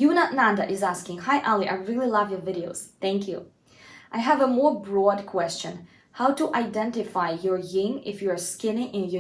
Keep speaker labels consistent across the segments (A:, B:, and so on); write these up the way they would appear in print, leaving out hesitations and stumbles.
A: Yuna Nanda is asking, hi Ali, I really love your videos. Thank you. I have a more broad question. How to identify your yin if you're skinny and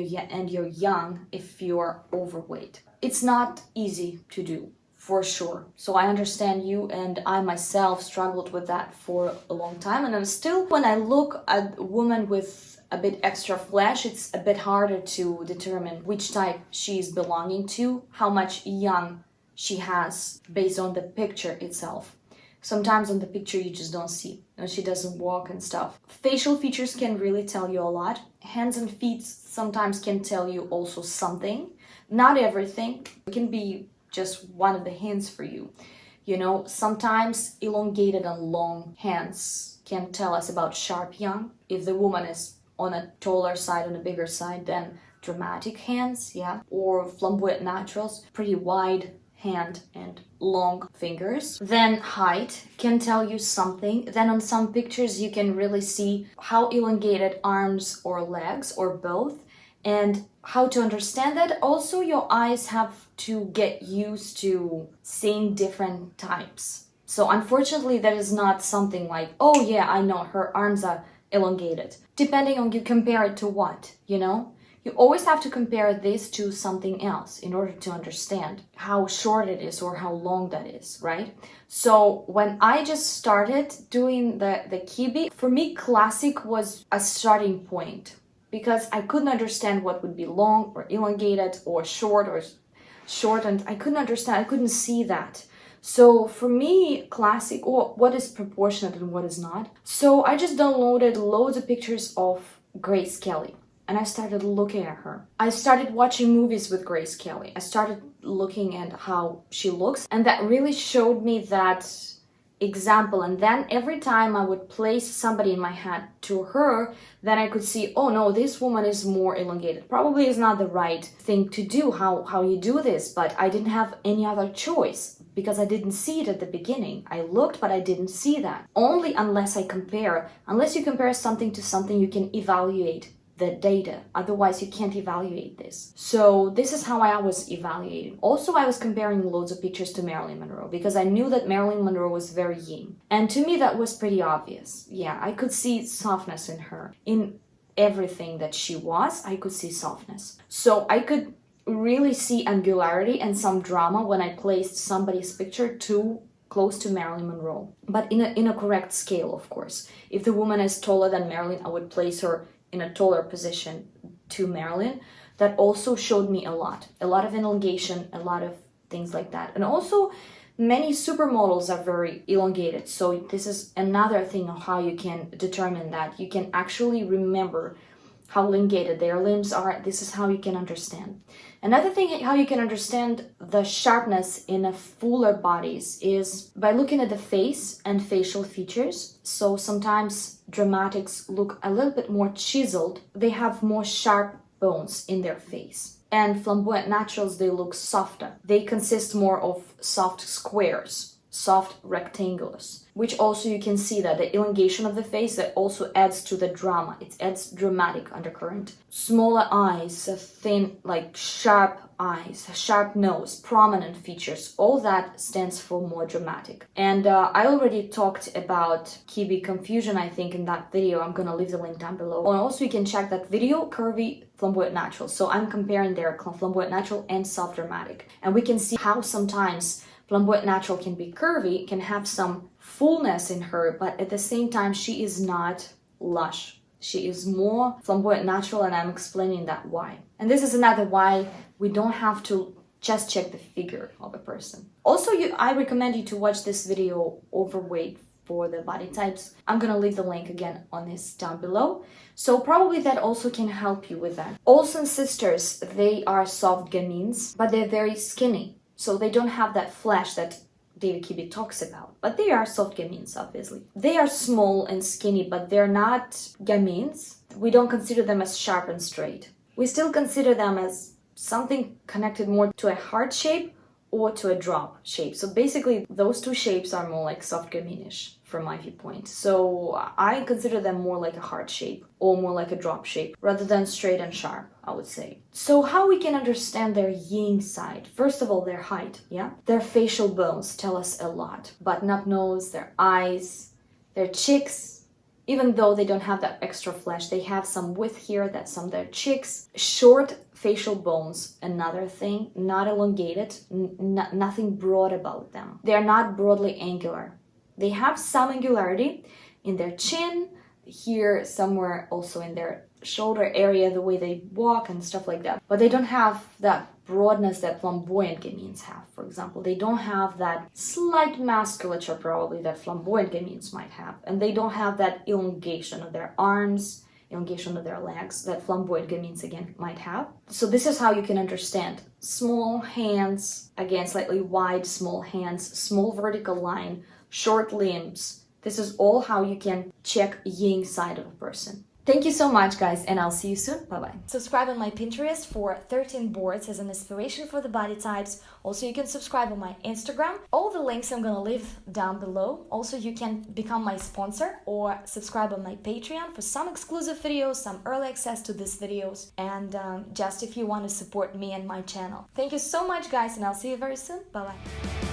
A: you're young if you're overweight? It's not easy to do, for sure. So I understand you, and I myself struggled with that for a long time. And I'm still, when I look at a woman with a bit extra flesh, it's a bit harder to determine which type she's belonging to, how much yang she has based on the picture itself. Sometimes on the picture you just don't see, and she doesn't walk and stuff. Facial features can really tell you a lot. Hands and feet sometimes can tell you also something. Not everything. It can be just one of the hints for you. You know, sometimes elongated and long hands can tell us about sharp yang. If the woman is on a taller side, on a bigger side, then dramatic hands, yeah. Or flamboyant naturals, pretty wide hand and long fingers. Then height can tell you something. Then on some pictures you can really see how elongated arms or legs or both, and how to understand that. Also, your eyes have to get used to seeing different types. So unfortunately that is not something like, oh yeah, I know her arms are elongated. Depending on you compare it to what, you know? You always have to compare this to something else in order to understand how short it is or how long that is, right? So when I just started doing the kibbe, for me classic was a starting point, because I couldn't understand what would be long or elongated or short, and I couldn't understand, I couldn't see that. So for me, classic, or what is proportionate and what is not. So I just downloaded loads of pictures of Grace Kelly. And I started looking at her. I started watching movies with Grace Kelly. I started looking at how she looks, and that really showed me that example. And then every time I would place somebody in my head to her, then I could see, oh no, this woman is more elongated. Probably is not the right thing to do, how you do this, but I didn't have any other choice because I didn't see it at the beginning. I looked, but I didn't see that. Only unless you compare something to something, you can evaluate the data. Otherwise, you can't evaluate this. So this is how I was evaluating. Also, I was comparing loads of pictures to Marilyn Monroe because I knew that Marilyn Monroe was very yin. And to me, that was pretty obvious. Yeah, I could see softness in her. In everything that she was, I could see softness. So I could really see angularity and some drama when I placed somebody's picture too close to Marilyn Monroe. But in a correct scale, of course. If the woman is taller than Marilyn, I would place her in a taller position to Marilyn. That also showed me a lot of elongation, a lot of things like that. And also many supermodels are very elongated. So this is another thing of how you can determine that. You can actually remember how elongated their limbs are. This is how you can understand. Another thing how you can understand the sharpness in a fuller bodies is by looking at the face and facial features. So sometimes dramatics look a little bit more chiseled. They have more sharp bones in their face. And flamboyant naturals, they look softer. They consist more of soft squares, soft rectangles, which also you can see that the elongation of the face, that also adds to the drama. It adds dramatic undercurrent. Smaller eyes, thin, like sharp eyes, sharp nose, prominent features, all that stands for more dramatic. And I already talked about kibbe confusion, I think, in that video. I'm gonna leave the link down below. And also you can check that video, curvy flamboyant natural. So I'm comparing their flamboyant natural and soft dramatic. And we can see how sometimes flamboyant natural can be curvy, can have some fullness in her, but at the same time, she is not lush. She is more flamboyant natural, and I'm explaining that why. And this is another why we don't have to just check the figure of a person. Also, I recommend you to watch this video, Overweight for the Body Types. I'm gonna leave the link again on this down below. So probably that also can help you with that. Olsen sisters, they are soft gamines, but they're very skinny. So they don't have that flesh that David Kibbe talks about, but they are soft gamines, obviously. They are small and skinny, but they're not gamines. We don't consider them as sharp and straight. We still consider them as something connected more to a heart shape or to a drop shape. So basically those two shapes are more like soft gamine-ish from my viewpoint. So I consider them more like a heart shape or more like a drop shape rather than straight and sharp, I would say. So how we can understand their yin side? First of all, their height, yeah? Their facial bones tell us a lot. Button-up nose, their eyes, their cheeks. Even though they don't have that extra flesh, they have some width here, that's some of their cheeks. Short facial bones, another thing, not elongated, nothing broad about them. They're not broadly angular. They have some angularity in their chin, here somewhere also in their shoulder area, the way they walk and stuff like that. But they don't have that broadness that flamboyant gamines have, for example. They don't have that slight musculature probably that flamboyant gamines might have. And they don't have that elongation of their arms, elongation of their legs that flamboyant gamines again might have. So this is how you can understand. Small hands, again slightly wide, small hands, small vertical line, short limbs. This is all how you can check yin side of a person. Thank you so much, guys, and I'll see you soon. Bye-bye. Subscribe on my Pinterest for 13 boards as an inspiration for the body types. Also, you can subscribe on my Instagram. All the links I'm gonna leave down below. Also, you can become my sponsor or subscribe on my Patreon for some exclusive videos, some early access to these videos, and just if you want to support me and my channel. Thank you so much, guys, and I'll see you very soon. Bye-bye.